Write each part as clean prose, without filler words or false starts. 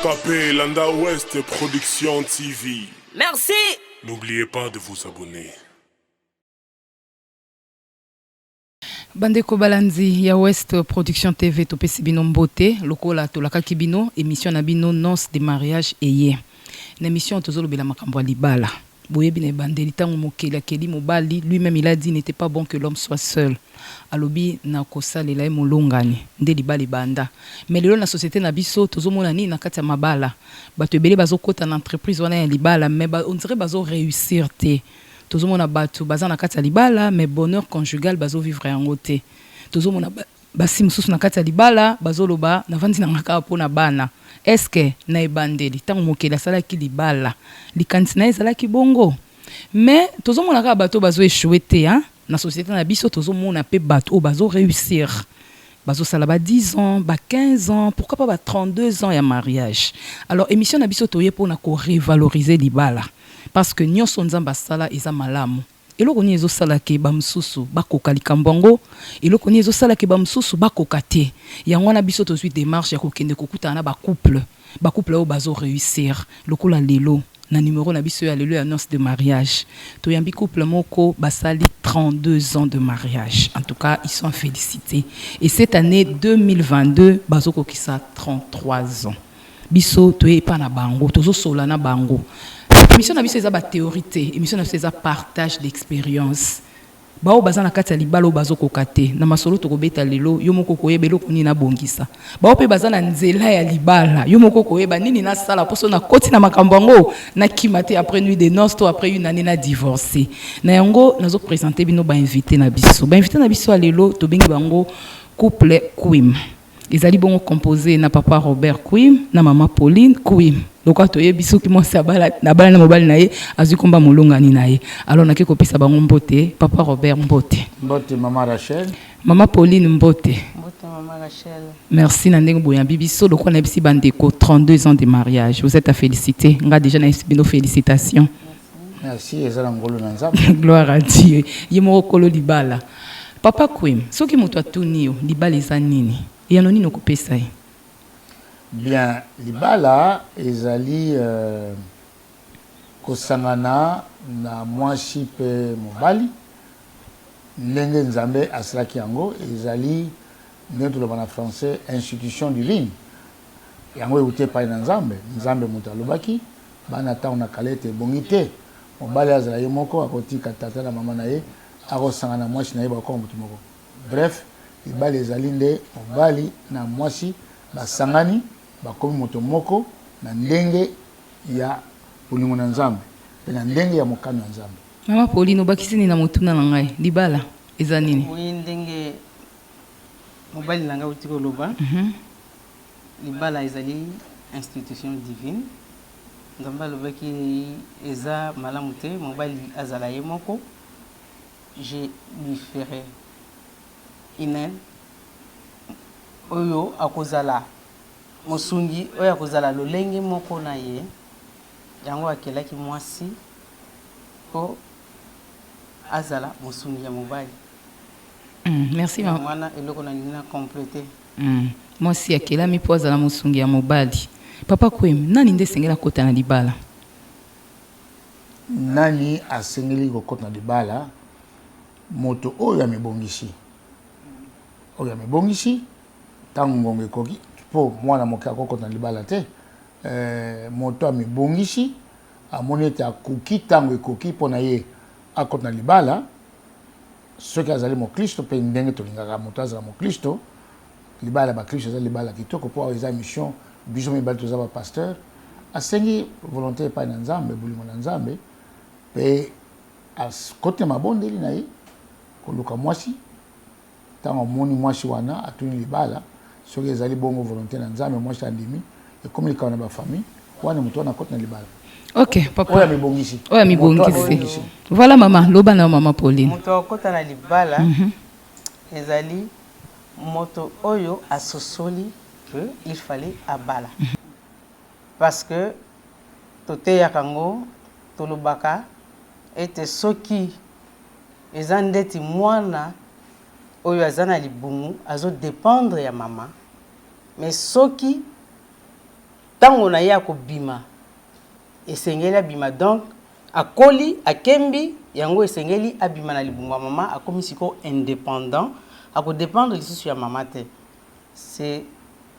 Yokapé, Landa Ouest Production TV. Merci. N'oubliez pas de vous abonner. Bandeko Balanzi ya West Production TV topesi bino mbote lokola tolaka kibino émission na bino noces de mariage eye. Na émission tozolobela makambo libala. Boyebi na bandeli tango mokeli akeli mobali lui-même il a dit n'était pas bon que l'homme soit seul. Alobi na kosalela ye molongani nde libali banda. Mais lelo na société na biso tozomona ni na kati ya mabala. Bato ebele bazokota na entreprise wana ya libala mais on dirait bazo réussir te. Tozomona bato baza na kati ya libala mais bonheur conjugal bazo vivre yango te. Tozomona basi mususu na kati ya libala bazoloba na vandi na ngaka pona bana. Est-ce que na ebandeli tango mokeli asalaki libala likanisi na ezalaki bongo? Mais tozomona ka bato bazo échouer te hein na société na biso tozomona pe bato bazo réussir. Bazo sala ba 10 ans, ba 15 ans, pourquoi pas ba 32 ans ya mariage. Alors émission na biso toye pona ko revaloriser libala parce que nyonso nzamba sala eza malamu. Eloko ni ezo sala ke ba msusu bakoka likambango, eloko ni ezo sala ke ba msusu bakoka te. Yango na biso tozwi démarche ya kokende kokuta na ba couple o bazo réussir. Lokola lelo na numéro na biso ya lelo ya noces de mariage. Toyambi couple moko basali 32 ans de mariage. En tout cas, ils sont félicités. Et cette année 2022 bazo kokisa 33 ans. Biso toye pa na bango, tozo sola na bango. Émission na biso eza ba théorité, émission na biso eza partage d'expérience. Bao baza na kati ya libala bazo kokate na masolo tokobeta lelo yo moko koyeba eloko nini na bongisa. Bao pe baza na nzela ya libala yo moko koyeba nini na sala poso na koti na makambo ngo na kimate après nuit de noces to après une année na divorcé. Na yango nazo présenter bino ba invité na biso. Ba invité na biso a lelo to bengi bango couple Quim. Ezali bongo composé na papa Robert Quim na maman Pauline Quim. Donc quand toye biso ki mwasi abala na bala na mobali na ye azwi komba molongani na ye. Alors nake kopesa bango mbote papa Robert mbote. Mbote maman Rachel. Maman Pauline mbote. Mbote maman Rachel. Merci na ndenge boyambi biso donc on a bisi bandeko 32 ans de mariage. Vous êtes à féliciter. Nga déjà na bino félicitations. Merci ezala ngolo na nzambe. Gloire à Dieu. Yemo kolo libala. Papa Quim, soki muto atuni yo libala eza nini? Yano nini okopesa ye? Bien, libala ezali kosangana na mwasi pe mobali ndenge nzambe asalaki yango ezali ndenge toloba na français institution divine yango euti epai na nzambe nzambe moto alobaki bana ntango na kala ete ebongi te mobali azala ye moko akotika tata na mama na ye akosangana mwasi na ye bakoma motu moko. Bref, libala ezali nde mobali na mwasi basangani bakomi moto moko na ndenge ya bolingo na nzambe pe na ndenge ya mokano ya nzambe. Mama Pauline obakisi nini na motuna na ngai libala eza nini? Oui, ndenge mobali na ngai uti koloba libala ezali institution divine. Nzambe alobaki eza malamu te mobali azala ye moko. Je lui ferai une aile oyo akozala mosungi oyo akozala lolenge moko na ye yango akelaki mwasi po azala mosungi ya mobali. Merci maman. Mwana eloko na nina compléter. Mwasi akelami po azala mosungi ya mobali. Papa Quim, nani nde sengela kota na libala? Nani asengeli kokota na libala? Moto oyo amebongisi. Oyo amebongisi tango ngongo ekoki po mwana moke akokota na libala te. Moto amebongisi amoni ete akoki tango ekoki mpo na ye akota na libala soki azali mokristo mpe ndenge tolingaka moto azala mokristo libala bakristo eza libala kitoko mpo eza mission biso mibali toza bapasteur asengi volonté epai na nzambe bolingo na nzambe mpe akote mabondeli na ye koluka mwasi ntango amoni mwasi wana atuni libala ce qui est bongo volonté dans Nzambe moi je t'andimi et comme il connaît ma famille wana muto na côté na libala. Ok, papa. Oya mibongisi. Oya mibongisi. Voilà maman, loba na maman Pauline. Moto kota na libala ezali moto oyo asosoli que il fallait abala. Parce que tote yakango tolobaka ete soki eza ndeti mwana oyo aza na libumu azo dépendre ya mama mais soki tango na ye akobima esengeli abima donc akoli akembi yango esengeli abima na libumu ya mama akomi siko indépendant akodépendre lisusu ya mama te. C'est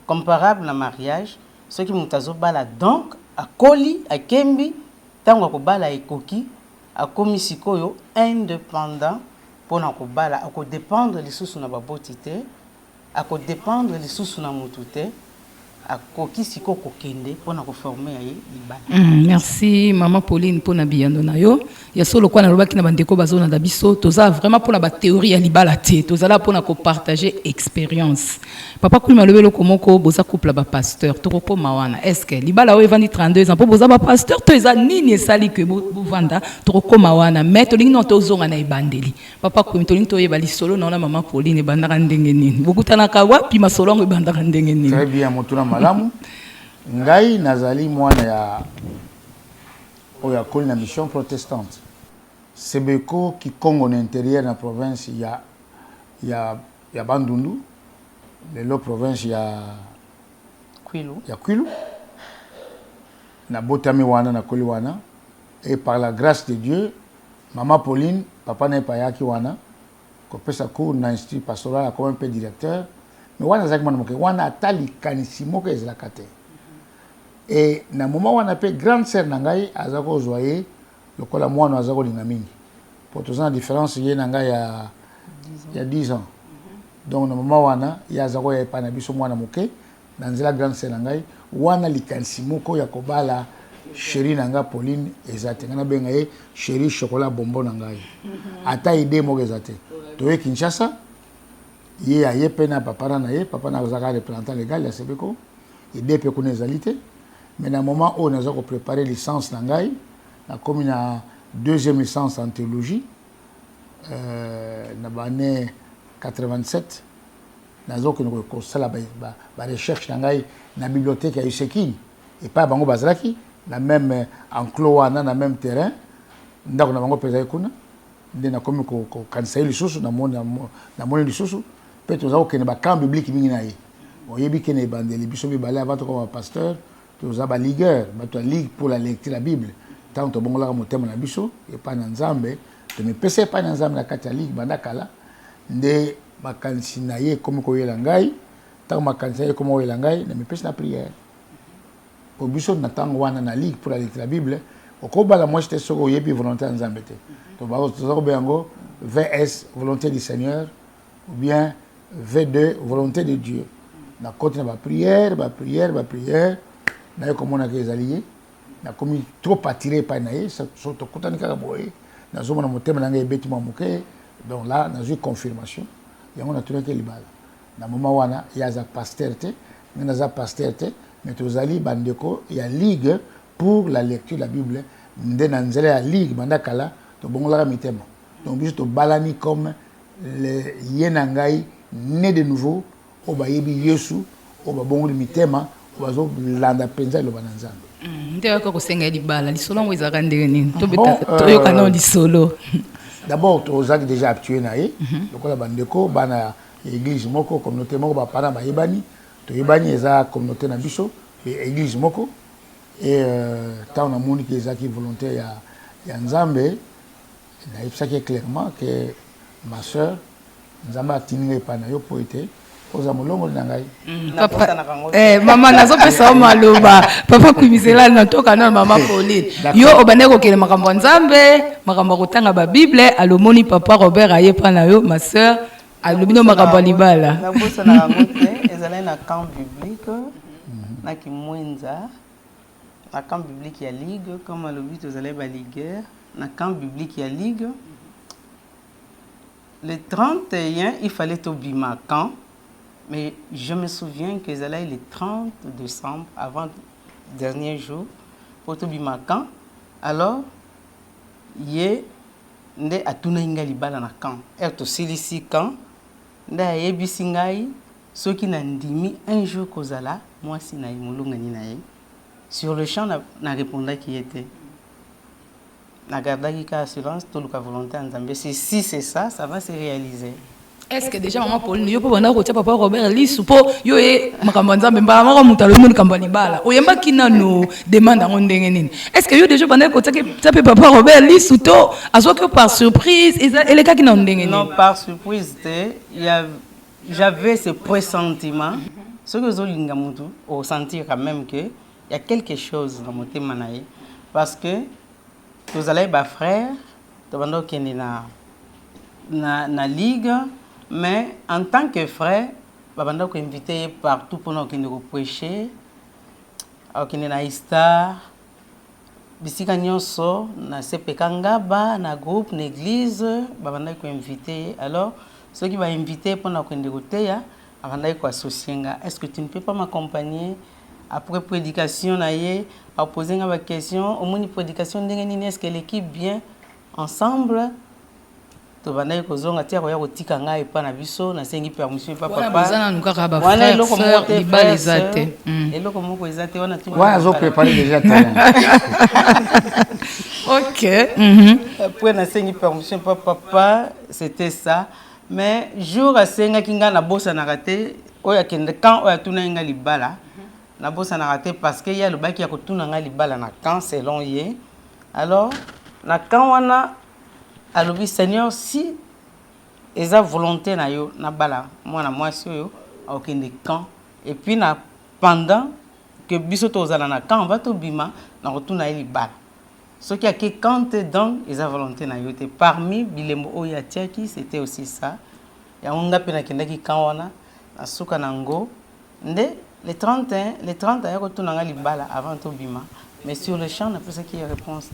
comparable na mariage soki moto azobala donc akoli akembi tango akobala ekoki akomi sikoyo indépendant mpona kobala akodépendre lisusu na baboti te akodépendre lisusu na motu te akoki siko kokende mpona koforme ya ye libala. Merci maman Pauline mpona biyano na yo ya solo kwa nalobaki na bandeko bazolanda biso toza vraiment mpona bathéorie ya libala te tozala mpona kopartage expérience. Papa Kulima alobeli eloko moko boza couple ba pasteur tokokoma wana est ce que libala oyo evandi 32 ans mpo boza ba pasteur to eza nini esali ke bovanda tokokoma wana mais tolingi no tozonga na ebandeli. Papa Kulima tolingi toyeba lisolo na maman Pauline ebandaka ndenge nini bokutanaka wapi masolo yango ebandaka ndenge nini. Très bien motuna malamu ngai nazali mwana ya oya koli na mission protestante sebeko kikongo na intérieur na province ya Bandundu lelo province ya Kwilu na botami wana na koli wana et par la grâce de Dieu maman Pauline papa na payaki wana kopesa cours na institut pastoral comme un peu directeur mais wana zaki mwana moke wana atali kanisi moko ezalaka te et na moment wana pe grande sœur na ngai aza kozwa ye lokola mwana aza kolinga mingi po toza na différence ye na ngai ya 10 ans donc na moment wana ye aza koya epai na biso mwana moke na nzela grande sœur na ngai wana likanisi moko ya kobala chéri na ngai Pauline eza te ngai nabenga ye chéri chocolat bonbon na ngai ata idée moko eza te toye Kinshasa ye aye pe na papa na ye papa na azaka représentant légal ya sebeko idée pe kuna ezali te mais na moment où naza ko préparer licence na ngai na komi na deuxième licence en théologie na bane 87 nazo ko sala ba recherche na ngai na bibliothèque ya Usekini et pas bango bazalaki na même enclos wana na même terrain ndako na bango peza kuna nde na komi ko kanisa lisusu na moni lisusu pe toza ko kene ba camp biblique mingi na ye oyebi kene bandeli biso bi bala avant comme pasteur toza ba ligueur bato ligue pour la lecture la Bible tant to bongola motema na biso et pas na Nzambe to me pese pas na Nzambe na kati ya ligue banda kala nde makanisi na ye comme ko yela ngai tant makanisi ye comme yela ngai na me pese na prière pour biso na tango wana na ligue pour la lecture la Bible okobala moi j'étais soko yebi volonté ya Nzambe te to ba toza ko bengo VS volonté du Seigneur ou bien V2 volonté de Dieu na côté na prière na komona ke ezali na komi trop attiré par na ye surtout kotani kaka boye na zomona motema na ngai ebeti mwa moke donc là na eu confirmation yango na tunaki libala na moment wana yaza pasteur te ngana za pasteur te mais tozali bandeko ya ligue pour la lecture de la Bible nde na nzela ya ligue banda kala to bongolaka mitema donc biso to balani comme le yena ngai né de nouveau o bayebi Yesu o babongoli mitema o bazo landa penza lo bananzambe nde yako kosenga libala lisolo ngo ezaka ndenge nini toyoka na lisolo d'abord tozaki déjà habitué na ye lokola bandeko bana église moko communauté moko bapara bayebani toyebani eza communauté na biso église moko et tant na moni ki ezaki volonté ya Nzambe na yebisaki clairement que ma sœur Nzambe atini epai na yo po ete oza molongo na ngai mama nazopesa maloba papa kumisela na toka na mama Pauline yo obane kokele makambo Nzambe makambo kotanga ba Bible alomoni papa Robert ayepa na yo ma sœur alobino makambo libala na bosa na ngote ezala na camp biblique na kimwenza na camp biblique ya ligue comme alobi tozala ba ligueur na camp biblique ya ligue le 31 il fallait au bima camp Mais je me souviens que ça le 30 décembre, avant le dernier jour, pour tout bimakan. Alors, il y a tout le monde qui na camp. Et tout celui-ci camp, il y a des ceux qui n'ont dit un jour kozala, moi si na imolungani na ye. Sur le champ, na répondu qui était. Na garda qui a assurance, tout le volonté en Zambie. Si c'est ça, ça va se réaliser. Est-ce que déjà maman Pauline yo po banda ko tia papa Robert Lisu po yo makambo nzambe mbala mako mutalo mo likambo libala oyamba kina no demande ngo ndenge nini est-ce que yo déjà banda ko tia papa Robert Lisu to azoke par surprise et les cas qui n'ont ndenge nini non par surprise j'avais ce pressentiment ce que zolinga mutu au sentir quand même que il y a quelque chose dans mon thème naïe parce que vous allez ba frère to banda ko na ligue. Mais en tant que frère, je suis invité partout pour nous prêcher. Je suis Star, Bisika Nyonso, na CPK Ngaba, na groupe, na église, je suis invité. Alors, ceux qui vont inviter pour nous écouter, je suis associé. Est-ce que tu ne peux pas m'accompagner après prédication, à poser une question, au moins une prédication, est-ce que l'équipe vient ensemble? Tobanda kozonga tia ko ya kotika ngai pa na biso na sengi permission pa papa wana nuka ba frère sœur libala ezate eloko moko ezate wana tu wana zo préparer déjà terrain. OK après na sengi permission pa papa c'était ça mais jour a senga kinga na bossa na raté oya kende quand oya tuna nga libala na bossa na raté parce que ya le baki ya kotuna nga libala na quand selon ye alors na quand wana alors, Seigneur, si ils ont volonté na yo na bala moi sur yo aucun camp et puis pendant que biso tozala na camp on va to bima na retourna li bala ce qui a que quand donc ils ont volonté na yo te parmi bilembo oya tiaki c'était aussi ça ya onga pena kendaki camp wana na suka nango nde les 30 ya retourna li bala avant to bima mais sur le champ n'a pas ça qui réponse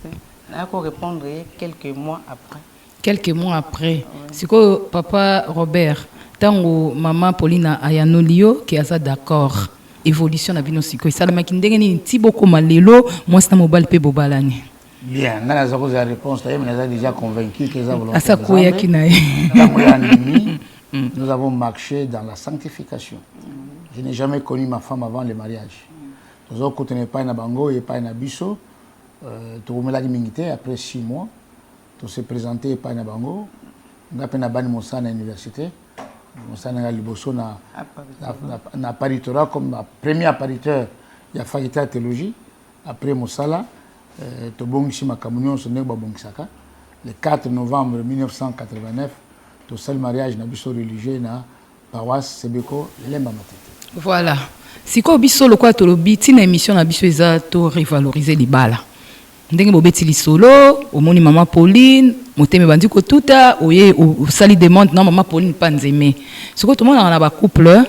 na ko répondre quelques mois après. Quelques mois après, c'est que papa Robert, tango maman Paulina ayanolio qui a ça d'accord. Évolution na bino siko. Ça la makindenge ni tiboko malelo, moi c'est mobile pe bobalani. Bien, ngana za koza réponse là, mais déjà convaincu que ça volonté. Asa koya kinae. Nous avons marché dans la sanctification. Je n'ai jamais connu ma femme avant le mariage. Nous avons continué pas na bango et pas na biso. Tu me l'as dit après 6 mois. Tout s'est présenté par Nabango. On a peine à ban à l'université. Monsana Liboso na apparitora comme ma premier appariteur. Il y a faculté de théologie. Après Mosala, Tobongisi Makamunion Sonegba Bongsaka. Le 4 novembre 1989, tout seul mariage na biso religieux na paroisse Sebeko Lemba Matete. Voilà. Si quoi biso le quoi tolobi tina émission na biso eza to revaloriser libala. Ndenge bobeti lisolo omoni maman Pauline moteme bandi ko tuta oye sali demande na maman Pauline panzeme siko tout le monde na ba couple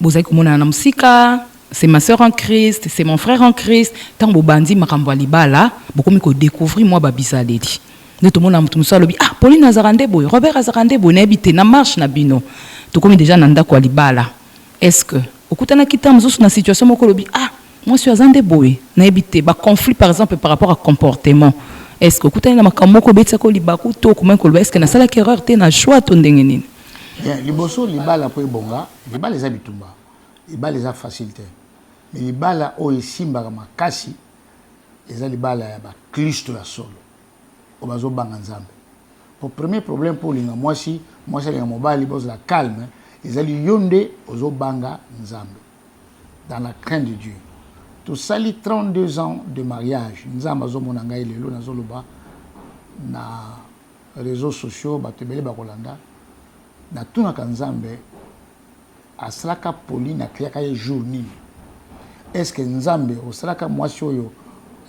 bozaki komona na musika c'est ma sœur en Christ c'est mon frère en Christ tant bo bandi makambo libala bokomi ko découvrir moi babizaleli ne tout le monde mutu musalo bi ah Pauline azarande boy Robert azarande boy na habité na marche na bino to komi déjà na ndako libala est-ce que okutana kitam zo na situation moko lobi ah moi, je suis à Boy. N'habite pas conflit par exemple par rapport à comportement. Est-ce que quand on a makamoko betako libaku to comment ko est-ce que na sala erreur te na choix to ndengeni. Bien, liboso libala po bonga, libala les habitumba. Libala les facilité. Mais libala o isimba makasi eza libala ya ba Kristo ya solo. O bazo banga nzambe. Pour premier problème pour linga moi si linga mobali bozo la calme, ezali yonde ozo banga nzambe. Dans la crainte de Dieu. Tout sali 32 ans de mariage. Nous avons monanga lelo na zoloba na réseaux sociaux batebele bakolanda na tuna kanzambe aslaka Pauline na kliaka journée. Est-ce que nzambe oslaka mwasi oyo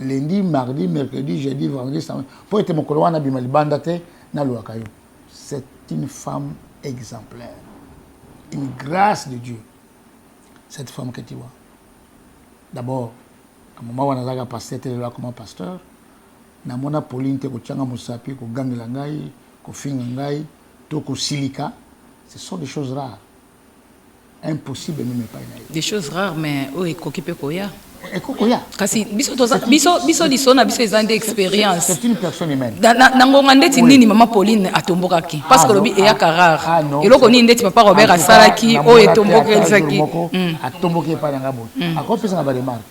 lundi, mardi, mercredi, jeudi, vendredi, samedi pour être mokolo wana bima libanda te na loaka yo. C'est une femme exemplaire. Une grâce de Dieu. Cette femme que tu vois. D'abord, à un moment où on a passé là comme pasteur, na mona Pauline te ko tchanga musapi ko gangela ngai ko finga ngai to ko silika, ce sont des choses rares. impossible même pas des choses rares mais oh ekokipe koya ekokoya kasi biso lisona biso ezande expérience c'est une personne humaine nangonga ndeti nini mama Pauline atombokaki parce que lobi eyaka rare eloko nini ndeti papa Robert asalaki oyo etombokaki atomboki pa nanga bo akopesa ba remarque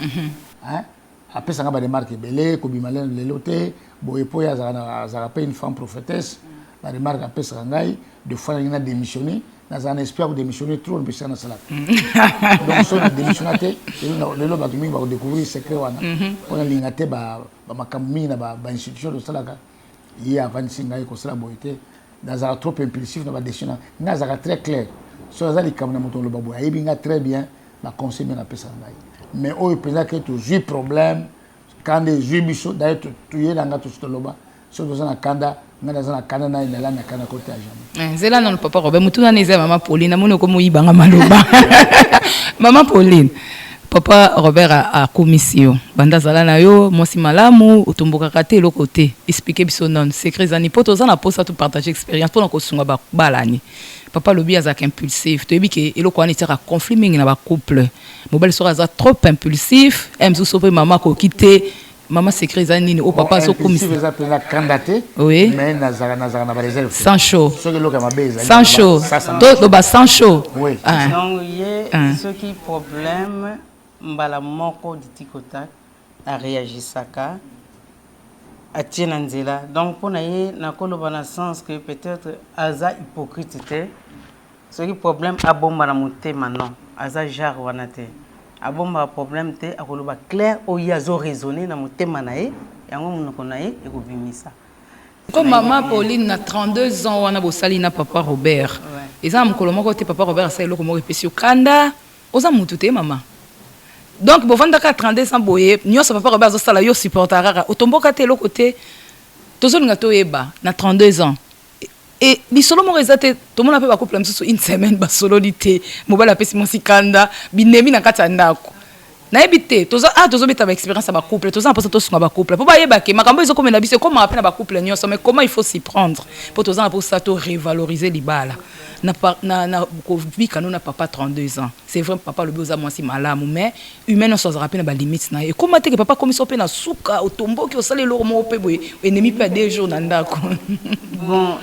apesa nga ba remarque belé ko bimalen lelo te boye po ya za une femme prophétesse la remarque apesa ngai de fois na démissionné dans un espoir de démissionner trop de personnes à cela. Donc si on a démissionné, le lobby qui va découvrir secret wana. On a lingaté ba makambi na ba institution de cela ka. Il y a 25 ans que cela boité dans un trop impulsif na ba décision. Na za très clair. So za li kamna moto le babo. Ayi binga très bien ba conseil na pesa ngai. Mais au président que toujours problème quand des jubicho d'ailleurs tu y dans tout ce loba. So dans un kanda ngana kana na ina lana kana kote a jamais. Zela non papa Robert mutuna neza mama Pauline amono ko moyibanga maloba. Mama Pauline papa Robert a commission banda zala na yo mosi malamu utumbuka kate lo côté expliquer biso non secret zani poto za na posa tout partager expérience pour ko sunga ba balani. Papa lobi azak impulsif to ebike eloko ani tira conflit mingi na ba couple. Mobile sera za trop impulsif emzu sope mama ko quitter maman secret zanini au papa so comme si vous appelez la candidaté oui mais nazara na réserve sans chaud sans chaud to ba sans chaud oui donc ce qui problème mbala moko ditikota a réagi saka a tiena nzela donc pour naye na koloba na sens que peut-être aza hypocrite ce qui problème a bomba na motema non aza jar wana te abomba problème te akoloba clair oyo azo raisonner na motema na ye yango monoko na ye ekobimisa comme maman Pauline na 32 ans wana bosali na papa Robert eza mokolo moko te papa Robert asali eloko moko epesi okanda oza mutu te mama donc bovandaka 32 ans boye nyonso papa Robert azosala yo supporta kaka otomboka te eloko te tozolinga toyeba na 32 ans et bisolo mo rezate to mona pe ba couple msusu une semaine ba sololi te mobala pesi mo sikanda binemi na kati ndako na ebite tozo beta ba expérience ba couple tozo na posa to sunga ba couple po ba yeba ke makambo ezo komena biso comment apena ba couple nyonso mais comment il faut s'y prendre pour tozo na posa to revaloriser libala na ko vika no na papa 32 ans c'est vrai papa le boza moi si malamu mais humain no soza rapena ba limite na et comment te que papa comme so pe na suka otomboki osale lo mo pe boye ennemi pe 2 jours na ndako bon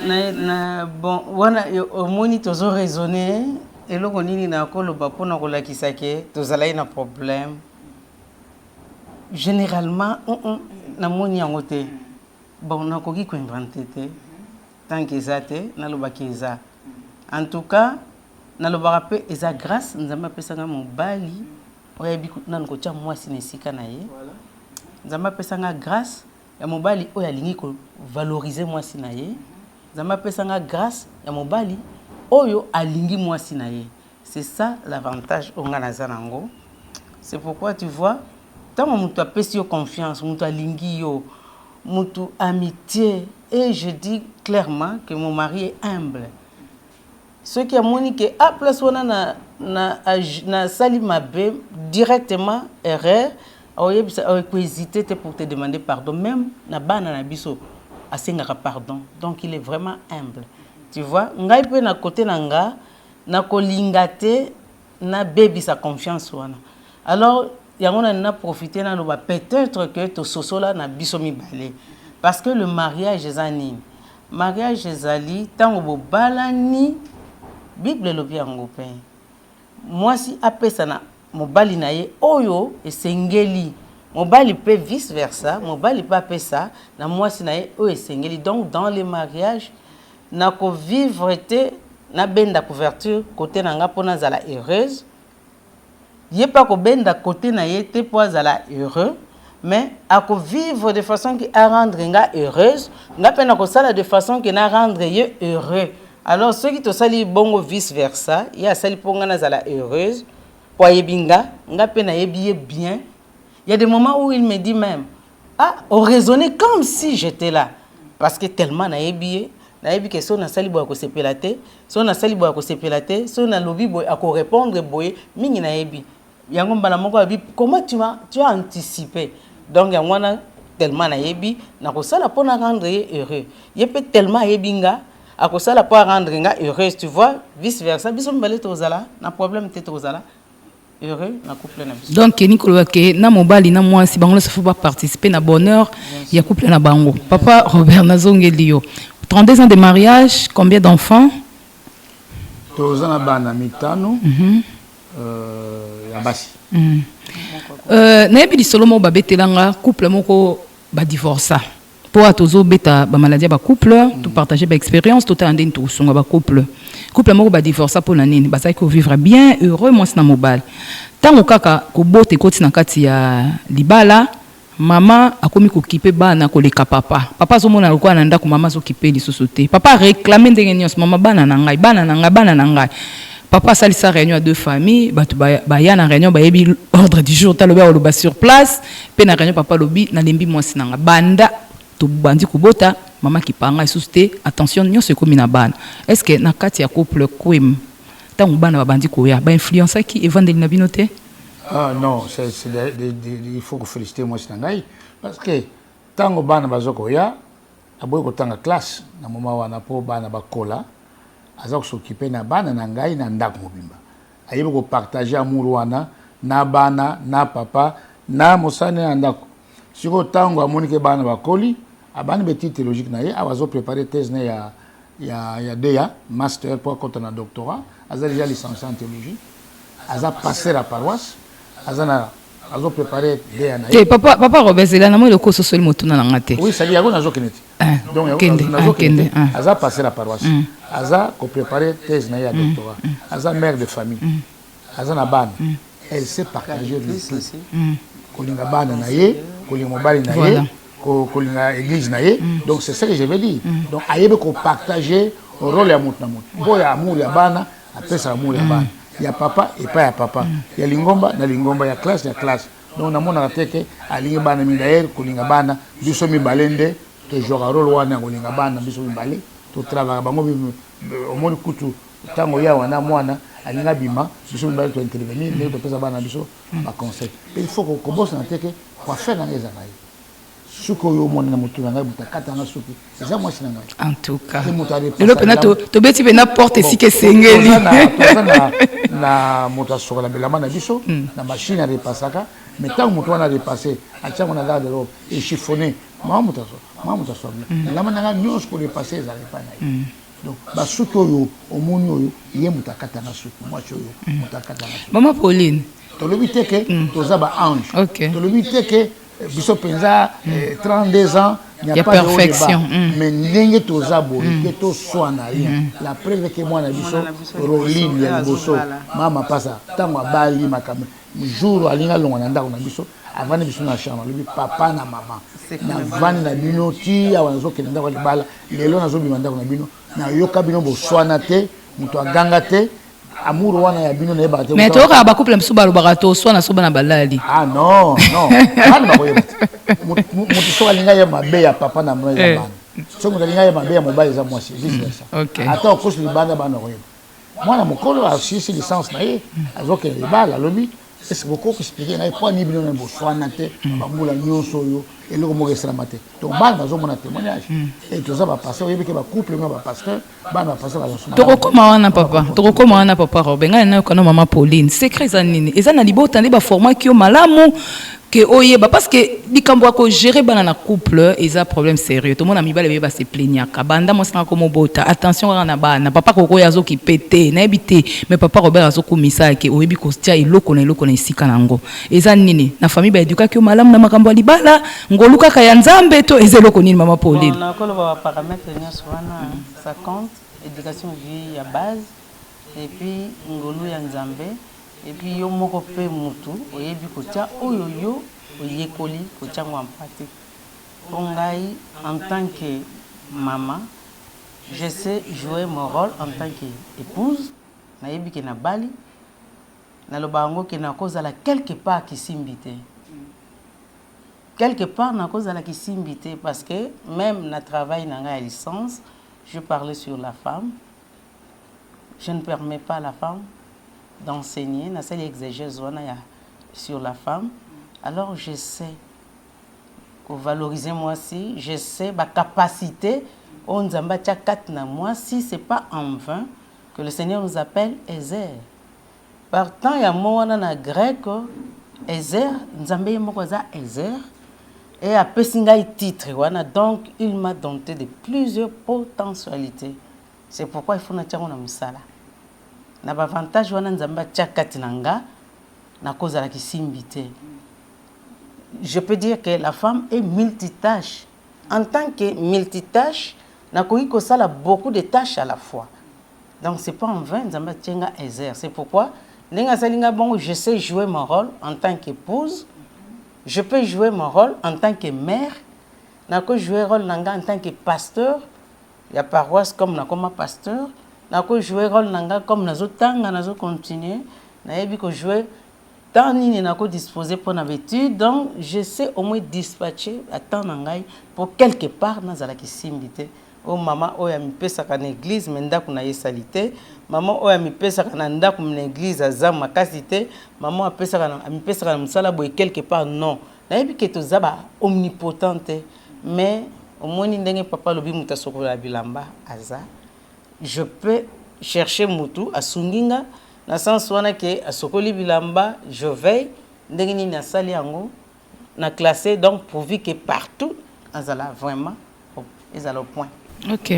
bon wana au moni tozo raisonner eloko nini na koloba pona kolakisa ke tozalai na problème généralement na moni yango te bon na koki ko inventer te tant que ça te na lobaki eza en tout cas na lobaka pe eza grâce nzamba pesanga mobali oyebi nanu ko tia mwasi nesika na ye nzamba pesanga grâce ya mobali oyo alingi ko valoriser mwasi na ye nzamba pesanga grâce ya mobali oyo alingi mwasi na ye c'est ça l'avantage onga na zanango c'est pourquoi tu vois tant mutu apesi yo confiance mutu alingi yo mutu amitié et je dis clairement que mon mari est humble ce qui a monique à place wana na sali mabe directement erreur ko hésiter pour te demander pardon même na bana na biso asengaka pardon donc il est vraiment humble tu vois ngai pe na côté nanga na kolingate na baby sa confiance wana alors yango na profiter na loba peut-être que to sosola na biso mibale parce que le mariage ezani mariage ezali tango bo balani bible lobi yango pe moi si apesa na mobali na ye oyo esengeli mobali peut vice versa mobali peut apesa na moi si na ye oyo esengeli donc dans les mariages na ko vivre te na benda couverture côté nanga pona zala heureuse yé pas ko benda côté na ye te po zala heureux mais à ko vivre de façon qui a rendre nga heureuse nga pena ko sala de façon qui na rendre ye heureux alors ceux qui te sali bongo vice versa ya sali ponga na zala heureuse po yebinga nga pena yebiye bien il y a des moments où il me dit même ah on raisonnait comme si j'étais là parce que tellement na yebiye na yebi que so na sali boya ko sepelate so na sali boya ko sepelate so na lobi boy a ko répondre boy mingi na yebi yango mbala moko abi comment tu as anticipé donc yango na tellement na yebi na ko sala pona rendre heureux ye peut tellement yebinga à cause ça la pas rendre nga heureuse, tu vois, vice versa. Biso mbale tozala, na problème te tozala. Heureux na couple na biso. Donc Nicolas ke na mobali na mwasi bango se faut pas participer na bonheur ya couple na bango. Papa Robert Nazongelio. 32 ans de mariage, combien d'enfants? Tozana bana mitano. Ya basi. Na yebi di solo mo babetelanga couple moko ba divorça. Pour atozo beta ba maladie ba couple, tout partager ba expérience, tout ande tout songa ba couple. Couple moko ba divorça pour na nini, ba sai ko vivre bien, heureux moi na mobile. Tango kaka ko bote koti na kati ya libala, mama akomi ko kipe bana ko leka papa. Papa zo mona lokwa na ndako mama zo kipe lisusu te. Papa réclamer ndenge nyos mama bana na ngai, bana na ngai, bana na ngai. Papa sali sa réunion à deux familles, ba ya na réunion ba yebi ordre du jour taloba o loba sur place, pe na réunion papa lobi na lembi mwasi na nga banda to bandi kubota mama ki panga isuste attention nyonso ekomi na bana. Est-ce que na kati ya couple kwim tango bana ba bandi koya ba influence qui evandeli na binote? Ah non, il faut que féliciter moi sinangai parce que tango bana bazoko ya aboy ko tanga classe na mama wana po bana bakola aza s'occuper na bana na ngai na ndako mobimba ayebi ko partager amour wana na bana na papa na mosane na ndako siko tango amoni ke bana bakoli abani beti théologique na ye abazo préparer thèse na ya DEA master pour compte na doctorat aza déjà licencié en théologie aza passer la paroisse aza na azo préparer DEA na ye papa Robert Zela na mo le ko social motuna na ngate oui ça dit yago nazo keneti donc nazo keneti aza passer la paroisse aza ko préparer thèse na ya doctorat aza mère de famille aza na bana elle sait partager le plus kolinga bana na ye kolinga mobali na ye kolinga église na ye donc c'est ça que je veux dire donc ayebe ko partager rôle ya mutu na mutu boya amour ya bana apesa amour ya bana ya papa et pas ya papa ya lingomba na lingomba ya classe donc namona teke alingi bana mi d'ailleurs kolinga bana biso mi balende to jouer rôle wana kolinga bana biso mi balé to travailler bango au monde kutu tango ya wana mwana alinga bima biso mi balé to intervenir mais to pesa bana biso ba conseil il faut ko bosse na teke kwa faire na ngeza na suko yo mona na mutu ngai mutakata na suki eza moi sinanga en tout cas le pena to beti pena porte si que sengeli na moto sokola belama na biso na machine à repasaka mais tant moto wana repasser atia mona garde robe et chiffonner mamu taso la mananga nyos ko repasser za repana donc ba suki yo omoni oyo ye mutakata na suki moi oyo mutakata na suki Maman Pauline to lobi teke to za ba ange OK to lobi teke biso penza 32 ans il n'y a pas perfection mais ndenge toza boye ke to soana rien la preuve que moi na biso Roline ya liboso mama pasa tango abali makame jour alinga longa na ndako na biso avani biso na chambre lobi papa na mama na vani na bino ti awa nazokende ndako libala lelo nazobima ndako na bino na yoka bino bosoana te muto aganga te amour wana ya bino na yeba te mais toka ba couple msuba lo barato so na soba na balali ah non bana ba koyeba mutu so alinga ya mabe ya papa na mwana ya bana so mutu alinga ya mabe ya mobali za mwasi vice versa ata okosi libanda bana koyeba mwana mokolo asisi licence na ye azokende libala lobi est-ce que beaucoup expliquer na pas ni bino na boswana te bambula nyonso yo eloko moko esalama te donc bana bazomona témoignage et toza ba pasteur oyebi ke ba couple nga ba pasteur bana ba pasteur bazosoma tokokoma wana papa Robert ngai na yokana mama Pauline secret za nini eza na libota nde ba format ki yo malamu que oyeba parce que likambo ako gérer bana na couple eza problème sérieux tout le monde a mibale ba se plaignaka banda mo sanga komo bota attention na bana papa koko yazo ki pété na ebité mais papa Robert azo komisa ke oyebi ko tia iloko na isika nango eza nini na famille ba éducation malamu na makambo ya libala ngoluka ka ya nzambe to eza eloko nini mama Pauline na kolo ba paramètres nyonso wana ça compte éducation vie ya base et puis ngolu ya nzambe et puis yo moko pe mutu oyebi kotia oyo yo oyekoli kotia ngo en pratique ngai en tant que maman je sais jouer mon rôle en tant qu'épouse na yebi ke na bali na lobango ke na kozala quelque part qui simbité quelque part na kozala qui simbité parce que même na travail na nga licence je parlais sur la femme je ne permets pas à la femme d'enseigner, na sali exégèse sur la femme. Alors je sais valoriser moi aussi, je sais ma capacité on nzamba tia 4 na moi, si c'est pas en vain que le Seigneur nous appelle Ezer. Partant ya mona na grec Ezer, nzambe moko za Ezer et après singai titre wana, donc il m'a doté de plusieurs potentialités. C'est pourquoi il faut na tia na musala. Na ba avantage wana nzamba tia 4 nanga na cause la kisimbité. Je peux dire que la femme est multitâche. En tant que multitâche, na koki ko sala beaucoup de tâches à la fois. Donc c'est pas en vain nzamba tienga Ezer. C'est pourquoi nenga salinga bon, je sais jouer mon rôle en tant qu'épouse. Je peux jouer mon rôle en tant que mère. Na ko jouer rôle nanga en tant que pasteur. Il y a paroisse comme na comme pasteur. Na ko jouer rôle nanga comme nazo tanga nazo continuer. Na yebi ko jouer tant ni na ko disposer pour na étude. Donc je sais au moins dispatcher à temps nangai pour quelque part na zala ki simbité. Oh maman oya mi pesa ka na église menda kuna yesalite. Maman oya mi pesa ka na ndako na église aza makasite. Maman apesa ka na mi pesa ka na musala boy quelque part non. Na yebi ke to zaba omnipotente. Mais au moins ndenge papa lobi muta sokola bilamba aza. Je peux chercher mutu à sunginga na sens wana ke asokoli bilamba, je veille ndenge ni na sali yango na classé, donc pourvu que partout azala vraiment ezala au point. Ok.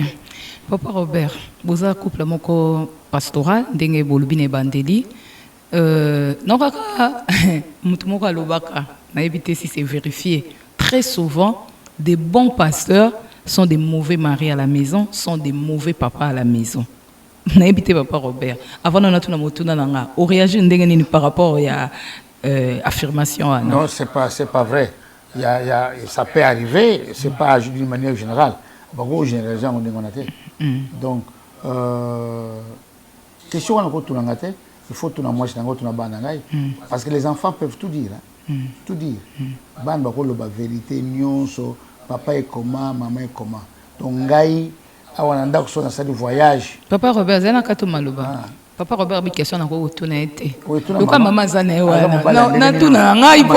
Papa Robert, vous avez couple moko pastoral ndenge bolubine bandeli non kaka mutu moko alobaka na éviter si c'est vérifié. Très souvent des bons pasteurs sont des mauvais maris à la maison, sont des mauvais papas à la maison. Na évité papa Robert. Avant on a tout na motuna nanga. O réagir ndenge nini par rapport à affirmation à non, c'est pas vrai. Ça peut arriver, c'est pas d'une manière générale. Beaucoup généralisant on a été. Donc question on a tout na il faut tout na moi c'est tout na banangai parce que les enfants peuvent tout dire. Tout dire. Ban ba ko lo ba vérité nyonso, papa est comment, maman est comment. Donc ngai awananda ko na sa du voyage. Papa Robert zana kato maloba. Papa Robert bi question na ko tuna ete. Luka mama zana wana. Na tuna ngai po.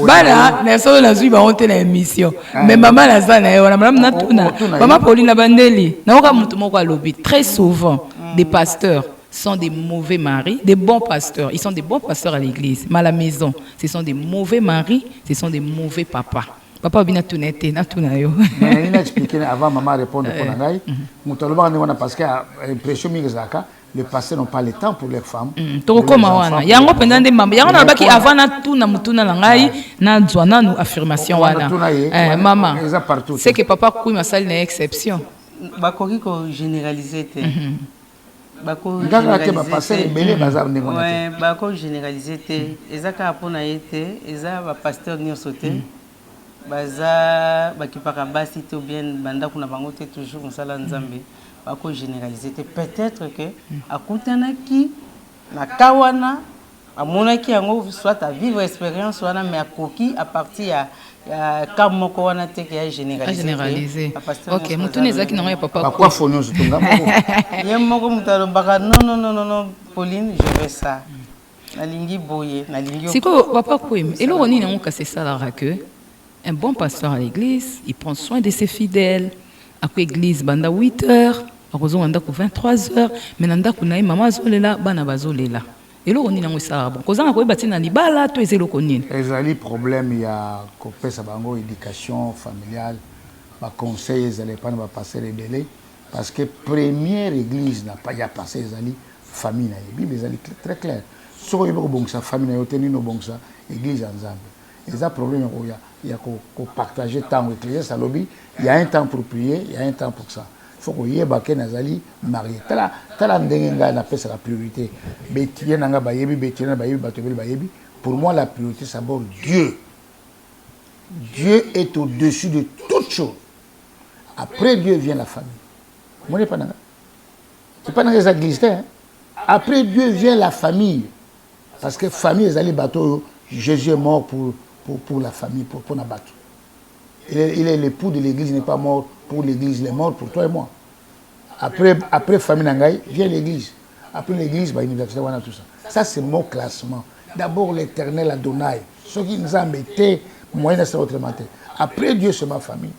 Bala na solo na zui ba honte na émission. Mais maman na zana wana madame na tuna. Maman Pauline Bandeli. Na oka mutu moko alobi très souvent des pasteurs sont des mauvais maris, des bons pasteurs. Ils sont des bons pasteurs à l'église, mais à la maison, ce sont des mauvais maris, ce sont des mauvais papas. Papa bina tunete na tunayo. Mais il a expliqué avant maman répondre pour nangai. Mutaloba ni wana parce que impression mingezaka les pasteurs n'ont pas le temps pour leurs femmes. To koma wana. Yango pendande mamba. Yango na baki avant na tuna mutuna nangai na zwana nu affirmation wana. Maman. C'est que papa kui masali na exception. Bakoki ko généraliser te. Bako généraliser te ezaka pona yete eza ba pasteur nyonso te baza bakipaka basi to bien banda kuna bango te toujours musala nzambe bako généraliser te peut-être que akutanaki na kawana amonaki yango soit à vivre expérience wana mais akoki à partir ya ka moko wana te ke généraliser. OK, mutune zaki na ya papa. Pourquoi fono zutunga moko? Yem moko mutalo baka non Pauline, je veux ça. Na lingi boye, na lingi. Siko papa kwim, eloko nini ngo kase sala que un bon pasteur à l'église, il prend soin de ses fidèles. À l'église banda 8h, à raison banda 23h, mais nanda kuna maman zolela bana bazolela. Et là, on est dans le salon. Quand on a bâti dans les balles, tout est le connu. Les problèmes, il y a coupé sa bango éducation familiale, ma conseil, ils n'allaient pas passer les délais parce que première église n'a pas y a passé les alliés famille na Bible les alliés très clair. Ce qu'on y a bon ça famille na yote no bon ça église ensemble. Les a problème il y a qu'on partager temps éclairé ça lobby, il y a un temps pour prier, il y a un temps pour ça. Faut qu'on y ait baké nazali marié. Tala ndenga na pesa la priorité. Betien nanga bayebi, betien na bayebi, batobel bayebi. Pour moi la priorité c'est d'abord Dieu. Dieu est au-dessus de toute chose. Après Dieu vient la famille. Moi n'est pas nanga. C'est pas dans les églises hein. Après Dieu vient la famille. Parce que famille les alliés bateau Jésus est mort pour la famille pour la bateau. Il est l'époux de l'église, il n'est pas mort pour l'église, il est mort pour toi et moi. Après famille Nangaï, vient l'église. Après l'église, bah, l'université, voilà tout ça. Ça, c'est mon classement. D'abord, l'éternel Adonai. Ce qui nous a embêtés, moyen de autrement. Après Dieu, c'est ma famille.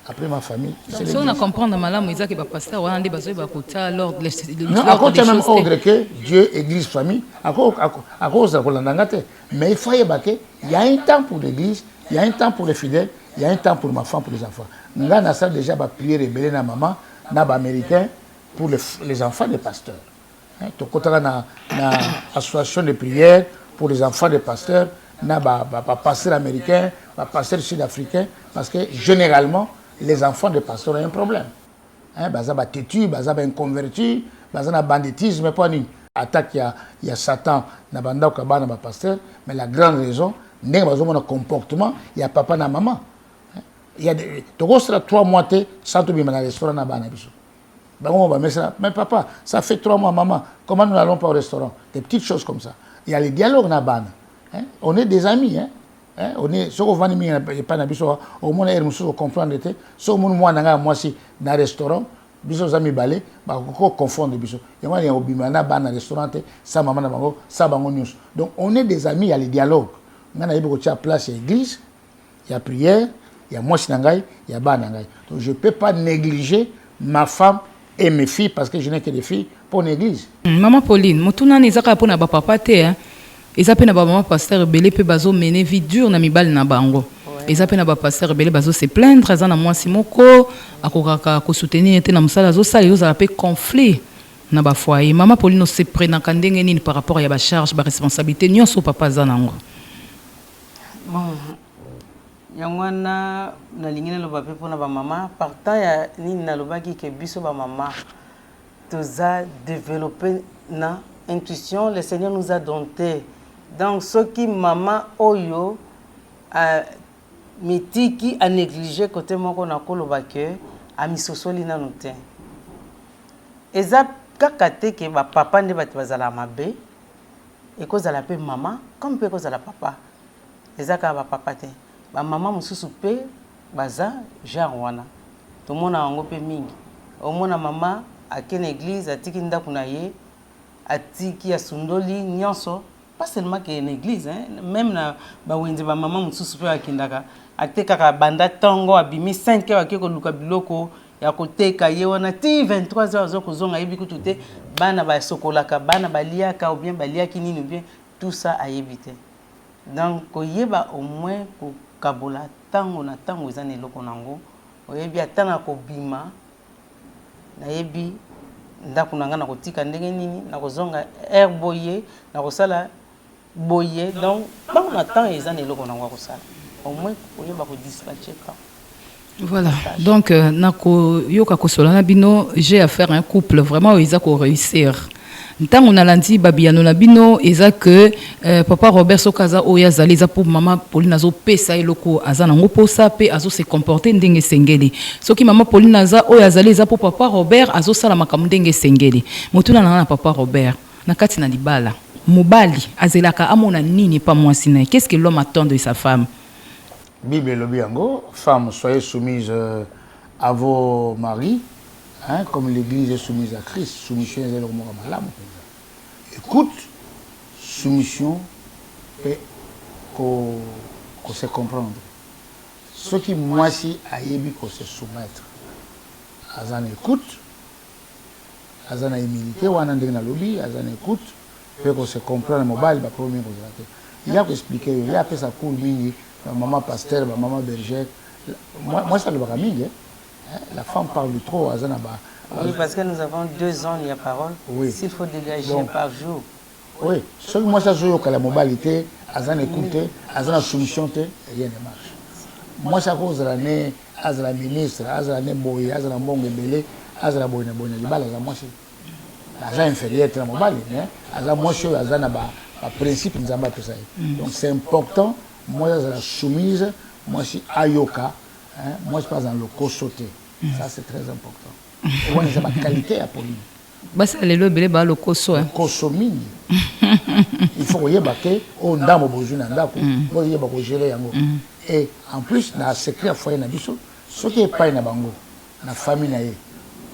après ma famille. Si on a compris dans malamu ils a que pasteur on a des besoins ba kota l'ordre non à cause même ordre que Dieu église famille à cause de la nangate mais il faut y baquer il y a un temps pour l'église il y a un temps pour les fidèles il y a un temps pour ma femme pour les enfants nga na ça déjà ba prier rebelle na maman na ba américain pour les enfants des pasteurs to kota na association de prière pour les enfants des pasteurs na ba pasteur américain ba pasteur sud-africain parce que généralement les enfants des pasteurs ont un problème. Baza ba têtu, baza ba inconverti, baza na banditisme, pas ni attaque il y a Satan na banda ko ba na ba pasteur, mais la grande raison n'est pas mon comportement, il y a papa na maman. Il y a des to sera 3 mois te sans to bima na restaurant na ba na biso. Ba on va mettre mais papa, ça fait 3 mois maman, comment nous n'allons pas au restaurant? Des petites choses comme ça. Il y a les dialogues na ba. On est des amis on est ce qu'on va dire pas na biso au moins er musu comprendre te so mon moi na moi si na restaurant biso zami balé ba ko confondre biso et moi il y a obima na ba na restaurant ça maman na bango ça bango news donc on est des amis il y a les dialogues ngana yebo ko tia place église il y a prière il y a moi sinangai il y a ba nangai donc je peux pas négliger ma femme et mes filles parce que je n'ai que des filles pour l'église. Maman Pauline motuna nezaka pona ba papa te ils appellent na maman pasteur belé pe bazo mener vie dure na mibal na bango. Ils appellent na pasteur belé bazo se plaindre za na mwasi moko akokaka ko soutenir te na musala zo sala yo za pe conflit na ba foyer. Maman Pauline se prena kandenge nini par rapport ya ba charge ba responsabilité nyonso papa za nango. Bon yangwana na lingine lo ba pe pona ba mama partant ya nini na lobaki ke biso ba mama toza développer na intuition le Seigneur nous a dompté. Donc, ce qui maman oyo a mitiki a négligé côté moko na kolobake a misosoli na noté. Eza kakate ke ba papa ne bati bazala mabe e kozala pe maman comme pe kozala papa. Eza ka ba papa te. Ba maman mususu pe baza genre wana. To mona ngo pe mingi. O mona mama a ken église atiki ndaku na ye atiki ya sundoli nyonso. Pas seulement qu'il y a une église, même na ba wenze ba maman mususu pe akindaka ateka ka banda tongo abimi 5 heures akeko luka biloko ya koteka ye wana ti 23 heures zo kozonga yebi kutute bana ba sokolaka bana baliaka ou bien baliaki nini ou bien tout ça a évité. Donc koyeba au moins ko kabola tango na tango ezana eloko nango oyebi atana ko bima na yebi ndako nanga na kotika ndenge nini na kozonga air boye na kosala boye donc bango na temps ezana eloko nango kosala au moins oyeba ko dispatcher quand. Voilà, donc nako yoka kosola na bino j'ai à faire un couple vraiment ils a ko réussir. Ntango na landi babiano na bino eza que papa Robert Sokaza oya zali za pour maman Pauline azo pesa eloko azana ngo posa pe azo se comporter ndenge sengeli. Soki maman Pauline aza oya zali za pour papa Robert azo sala makambo ndenge sengeli. Motuna na papa Robert na kati na libala. Mobali azelaka amona nini pa mwasi na. Qu'est-ce que l'homme attend de sa femme? Bible lobi yango, femme soyez soumise à vos maris. Hein, comme l'Église est soumise à Christ, soumission est le mot malamu. Écoute, soumission et qu'on se comprendre. Ce qui moi si a ébi qu'on se soumettre. Azan écoute, Azan a humilité, ou Anandé na lobby, Azan écoute, puis qu'on se comprend le mobile, bah premier il y a expliquer, il y a fait ça cool mingi, maman pasteur, maman berger. Moi ça le baraming, la femme parle trop, oui, parce que nous avons 2 ans, il y a parole. Oui. S'il faut dégager donc, par jour. Oui, ce que moi, ça joue que la mobilité, Azan écouter, Azan soumission, rien ne marche. Moi, ça cause l'année, Azan ministre, Azan boy, Azan bon belé, Azan boy, Azan moi, c'est Azan inférieur, très mobile, Azan moi, je suis Azan à principe, nous avons tout ça. Donc, c'est important, moi, Azan soumise, moi, je suis Ayoka, moi, je passe dans le co-sauté. Ça, c'est très important. On a ma qualité à Pauline. Basa lelo belé ba lo koso. Koso mingi. Il faut que yebake o ndamo bozu na ndako, bo yeba ko gérer yango. Et en plus na secret foyer na biso, ce qui est pas na bango, na famille na ye.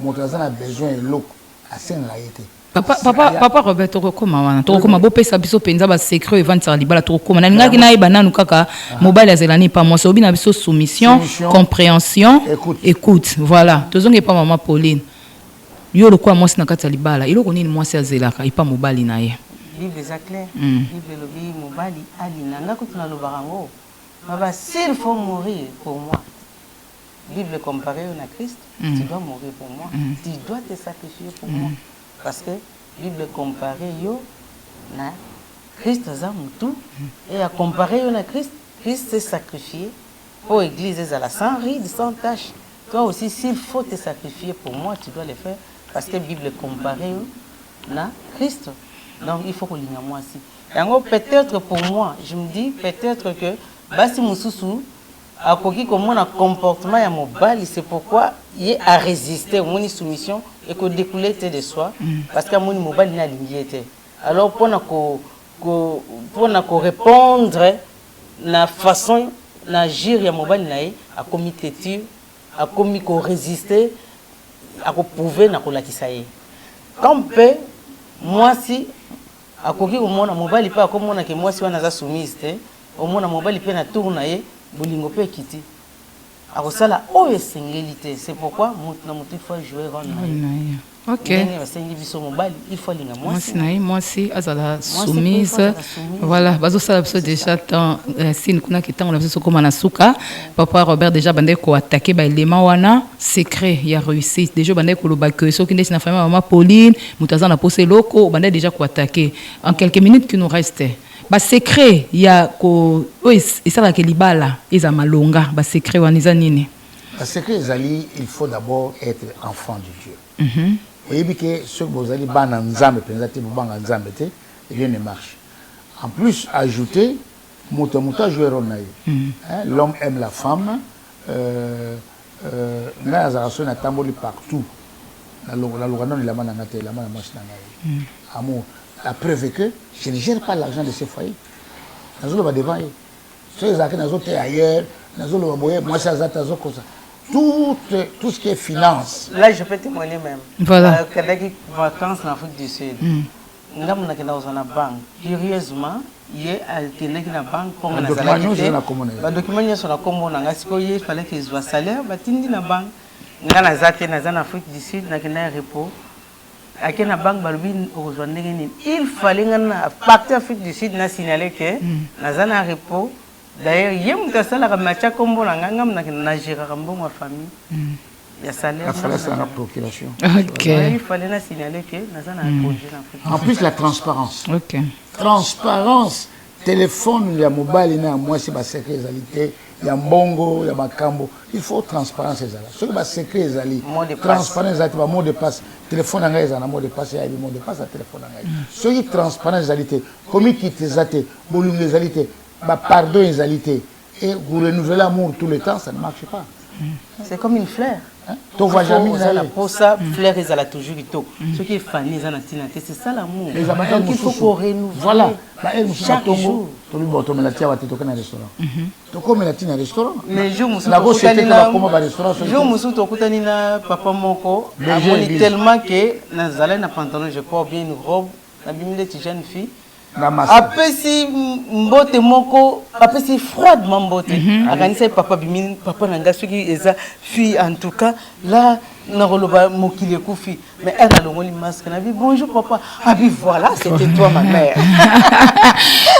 Moto azana besoin eloko asenga yete. Papa Robert tokokoma wana tokokoma bopesa biso penza ba secret event libala tokokoma na ngaki na ibana nukaka mobile azelani pa moi sobi na biso soumission compréhension écoute voilà tozonge pa maman Pauline yo lokwa moi na kati libala iloko nini moi azelaka ipa mobile na ye Bible est clair Bible lobi mobile ali nanga kutuna lobarango baba s'il faut mourir pour moi Bible comparé à Christ tu dois mourir pour moi tu dois te sacrifier pour moi parce que Bible comparé yo na Christ azamutu et à comparer yo na Christ s'est sacrifié pour l'église à la sans ride sans tache toi aussi s'il faut te sacrifier pour moi tu dois le faire parce que Bible comparé yo na Christ donc il faut que l'igna moi aussi donc peut-être pour moi je me dis peut-être que basi mususu a koki comme un comportement ya mobile c'est pourquoi il a résister au moni soumission et que découler de soi parce que moni mobile n'a limité alors pour na répondre la façon d'agir ya mobile nae a commis têtu a commis ko résister a ko prouver na ko lakisaye quand peut moi si a koki au mona mobile pas comme mona que moi si wana za soumise au mona mobile pe na tourner bolingo pe kiti akosala oyo singilité c'est pourquoi na mutu fois jouer rôle OK il faut linga moi si azala soumise voilà bazo sala biso déjà tant sin kuna kitango na biso koma na suka papa Robert déjà bande ko attaquer ba élément wana secret ya réussite déjà bande ko loba que soki ndesi na famille maman Pauline mutazana posé loko bande déjà ko attaquer en quelques minutes qui nous restent ba secret ya ko isala ke libala eza malonga ba secret waniza nini ba secret ezali il faut d'abord être enfant de Dieu oyebi ke ce que vous allez bana nzambe penza te banga nzambe te rien ne marche en plus ajouter moto jouer rôle na l'homme aime la femme na azaraso na tamboli partout la logano ni la mana ngate la mana machina na amour. La preuve est que je ne gère pas l'argent de ces foyers. Nous allons devant eux. Ceux qui sont ailleurs, nous allons moi ça tout ce qui est finance. Là je peux témoigner même. Voilà. Quand il vacances en Afrique du Sud. Nous avons dans la banque. Curieusement, il y a la banque comme on a la document sur la commune. Il fallait qu'ils soient salaire, batindi la banque. Nous avons en Afrique du Sud, nous avons un repos. À la banque il fallait partir Afrique du Sud na signaler que na un repos d'ailleurs yem ta sala ka macha kombo na ngam na gérer ma famille ya salaire il fallait ça la procuration OK il fallait na signaler que na un projet en plus la transparence OK transparence téléphone ya mobile na moi c'est ba secret ezalité ya mbongo ya makambo il faut transparence ezala ce que ba secret ezali transparence ezali ba mot de passe téléphone ngai ezana mot de passe ya mot de passe à téléphone ngai ce qui transparence ezalité comme qui ezate bolungu ezalité ba pardon ezalité et vous renouveler l'amour tout le temps ça ne marche pas c'est comme une fleur to va jamais pour ça fleur ezala toujours ito ce qui est fané ezana tina c'est ça l'amour donc il faut qu'on renouvelle voilà chaque jour to bi boto mela tia wati to kana restaurant to comme la tina restaurant mais jour musu la go c'était la comme ba restaurant jour musu to kutani na papa moko amoni tellement que na zala na pantalon je crois bien une robe la bimile ti jeune fille apesi mbote moko apesi froidement mbote akanisa papa bimini papa nanga soki eza fille en tout cas là na roloba mokile kufi mais elle a le masque na bi bonjour papa ah bi voilà c'était toi ma mère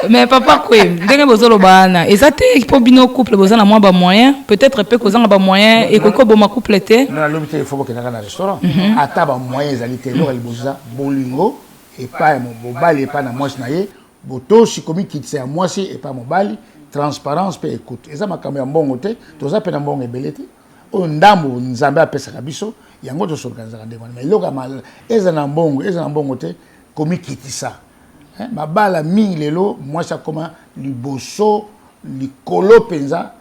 mais papa quoi ndenge bozolo bana ezate po bino couple bozana moi ba moyen peut-être peu kozanga ba moyen et ko bo ma couple té na lobité il faut que na restaurant ata ba moyen ezalité lo boza bolingo et pas mon mobile et pas na moi na ye boto si comme qui c'est à moi si et pas mobile transparence peut écoute et ça ma caméra mbongo te to za pe na mbongo ebelete o ndambo nzambe apesa kabiso yango to s'organiser ndeko mais loka mal ezana mbongo te comme qui ça ma bala mingi lelo moi ça comment liboso likolo penza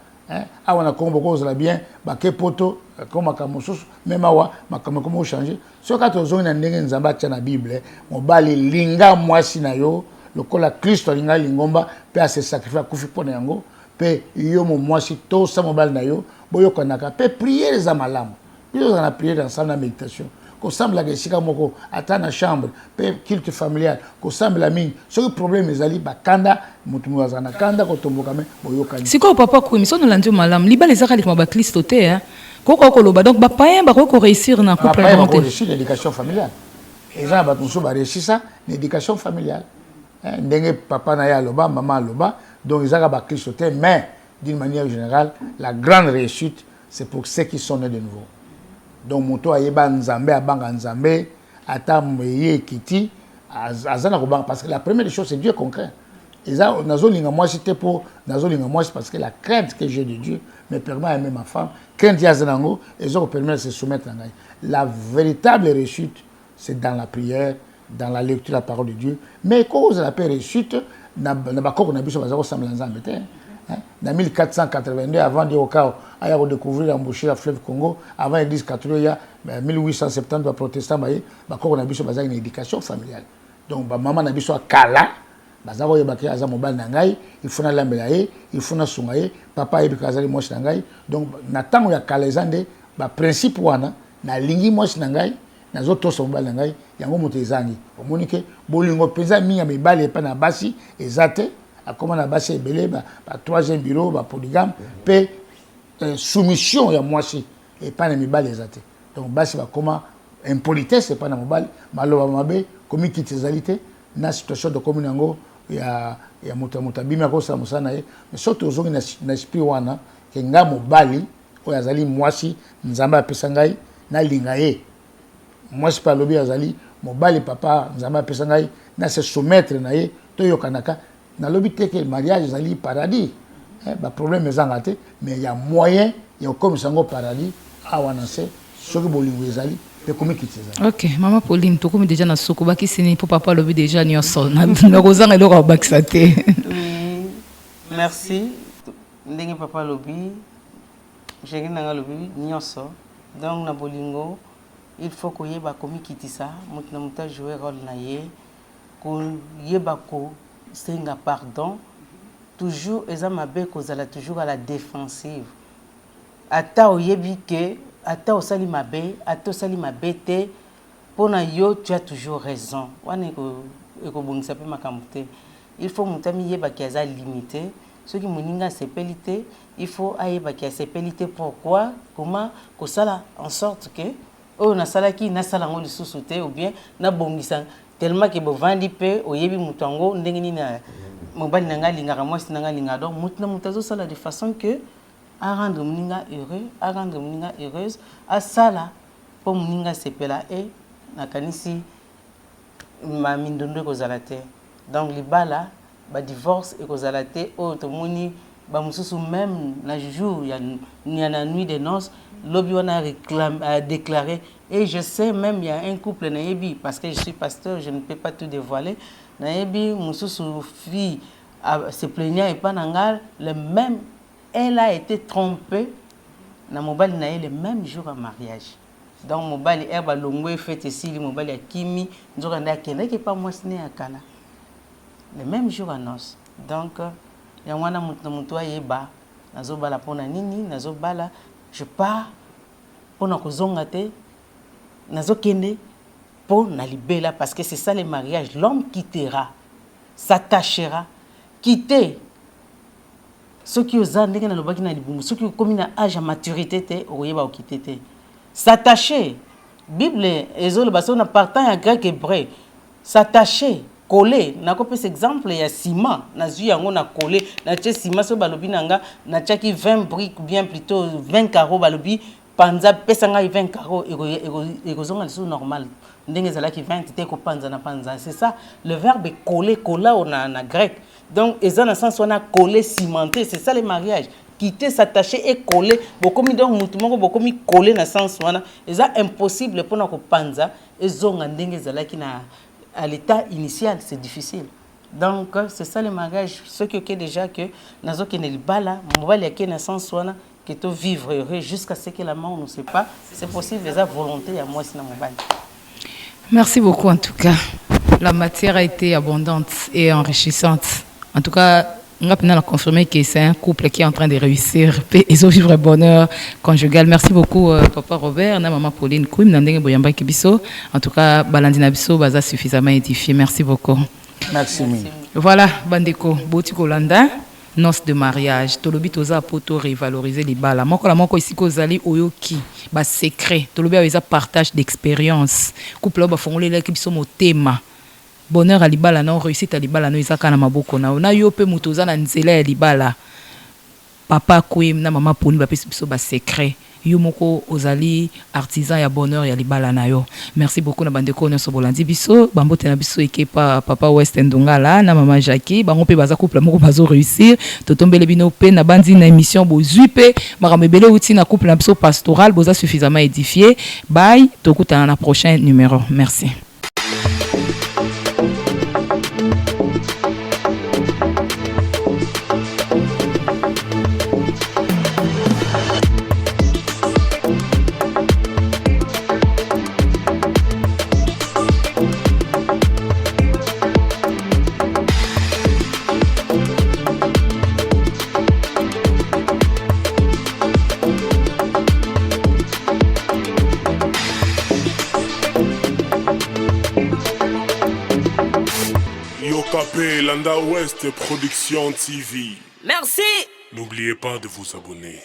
awana kombo ko zala bien ba ke poto comme kamosusu même awa makama comment changer so ka to zona ndenge nzamba tia na bible mobali linga mwasi na yo lokola Kristo linga lingomba pe a se sacrifier kufi pona yango pe yo mo mwasi to sa mobali na yo boyo kanaka pe prier za malamu puis on a prié dans sa méditation kosambela esika moko ata na chambre pe culte familial kosambela mingi soki problème ezali bakanda mutu mwaza na kanda kotomboka me boyokani siko papa ko émission no landio malam libala ezaka likoma ba Kristo te hein koko koloba donc ba payen ba ko réussir na couple ba réussir l'éducation familiale eza ba tunso ba réussir ça l'éducation familiale ndenge papa na ya loba maman loba donc ezaka ba Kristo te mais d'une manière générale la grande réussite c'est pour ceux qui sont nés de nouveau. Donc moto ayeba nzambe abanga nzambe ata moye kiti azana ko parce que la première chose c'est Dieu concret. Et ça nazolinga moi c'était pour nazolinga moi parce que la crainte que j'ai de Dieu me permet d'aimer ma femme, crainte yazanango et ça me permet de se soumettre à Dieu. La véritable réussite c'est dans la prière, dans la lecture de la parole de Dieu, mais cause la paix réussite na ba ko na biso bazako samla nzambe te. En 1482, avant de découvrir l'embouchure à fleuve Congo, avant l'église catholique, en 1870, les protestants, ils ont une éducation familiale. Donc, maman a dit kala, il faut la lambeler, il faut la sungaye, papa a dit que moche nangai. Donc, natang ya kala ezande, ba principe wana, na lingi moche nangai, na zoto somba nangai, yango motezangi. Omonike, bolingo peza miya mibale pa na basi ezate. À comment on a bassé belé, troisième bureau, polygame, paix, soumission, il y a moi aussi, et pas les mibales les athées. Donc, bassé va comment impolitesse, c'est pas dans mobile, malo mabe, comme qui t'exalité, na situation de commune il y a motabima kosa musanae, mais surtout aux na esprit wana, que nga mobali, ou yazali moi si, nzamba pesangai, na lingaye. Moi si pas lobby yazali, mobali papa, nzamba pesangai, na se soumettre nae, to yokanaka. Dans l'obité que le mariage est un paradis. Le problème est raté, mais il y a moyen, il y a comme ça un paradis, à Wanase, ce que vous voulez, et comment quitter ça. Ok, maman Pauline, tu comme déjà dans ce coup, qui c'est pour papa le déjà n'y a son, na rozan et le rabaxaté. Merci. Ndenge papa lobby, j'ai rien lobby n'y a son. Donc na bolingo, il faut que y ait ba comment quitter ça, maintenant muta jouer rôle na ye, qu'on y ait ba ko senga pardon toujours ezamabe kozala toujours à la défensive ata oyebi ke ata osali mabe ata osali mabe te pona yo tu as toujours raison wana ekobongisa pe makambo te il faut mutami yeba ki aza limité ce qui moninga sepelité il faut ayeba ki sepelité pourquoi comment kosala en sorte que o na sala ki na sala ngoli susute ou bien na bongisa tellement que bovandi pe oyebi mutango ndenge ni na mobali nanga lingaka moi sinanga linga donc mutna mutazo sala de façon que à rendre muninga heureux à rendre muninga heureuse à sala pour muninga sepela et na kanisi ma mindondo kozala te donc libala ba divorce et kozala te o to muni ba mususu même la jour ya na nuit de noces lobby on a déclaré. Et je sais même, il y a un couple, Naebi, parce que je suis pasteur, je ne peux pas tout dévoiler. Naebi, Moussou, fille, se plaignant et pas nangal, le même, elle a été trompée, na mobile nae le même jour à mariage. Donc, mobile, elle va l'ongwe fait ici, le mobile a kimi, nous avons dit que pas moi, ce n'est à Kala. Le même jour à noces. Donc, il y a un moutoua yeba, nazo bala pona nini, nazo bala, je pars, pona kozongate, nazo kende pour na libela parce que c'est ça le mariage, l'homme quittera, s'attachera, quitter ceux qui osent ndenge na lobaki na libumu, ceux qui comme na âge à maturité te oyeba quitter te. S'attacher, Bible ezolo baso na partant en grec hébreu, s'attacher, coller, na ko pese exemple ya ciment, na zu yango na coller, na tche ciment so balobi nanga, na tchaki 20 briques ou bien plutôt 20 carreaux balobi panza pesanga 20 carreaux et kozonga le normal ndenge zala ki 20 te ko panza na panza c'est ça le verbe coller colla on a en grec donc ezana na sens on a coller cimenter c'est ça le mariage quitter s'attacher et coller beaucoup mi donc mutu moko beaucoup mi coller na sens wana eza impossible pour na ko panza ezonga ndenge zala ki na à l'état initial c'est difficile donc c'est ça le mariage ce qui est déjà que nazo ke ne libala mobali yake na sens wana que tu vivre heureux jusqu'à ce que la mort ne sait pas. C'est possible, les volonté à moi, c'est dans mon bail. Merci beaucoup en tout cas. La matière a été abondante et enrichissante. En tout cas, On a confirmé que c'est un couple qui est en train de réussir et ils ont vivre bonheur conjugal. Merci beaucoup, Papa Robert, na Maman Pauline Kouim, Nandenge Boyamba Kibiso. En tout cas, Balandina Biso, Baza suffisamment édifié. Merci beaucoup. Merci. Voilà, Bandeko, Boti Kolanda, noces de mariage. Tolobi toza poto revaloriser les balles. Moko la moko ici kozali oyoki, ba secret. Tolobi a partage d'expérience. Couple ba fongole la kibiso motema. Bonheur à libala non réussite à libala no izaka na maboko na ona yo pe mutoza na nzela ya libala papa Kouim na mama Poni ba pesi biso ba secret yo moko ozali artisan ya bonheur ya libala na yo. Merci beaucoup na bandeko nyonso bolandi biso bambote na biso ekepa papa West Ndongala na mama Jackie bango pe baza couple moko bazo réussir totombele bino pe na bandi na émission bozui pe makamebele uti na couple na biso pastoral boza suffisamment édifié. Bye, tokutana na prochain numéro. Merci. Yokapé, Landa Ouest Production TV. Merci. N'oubliez pas de vous abonner.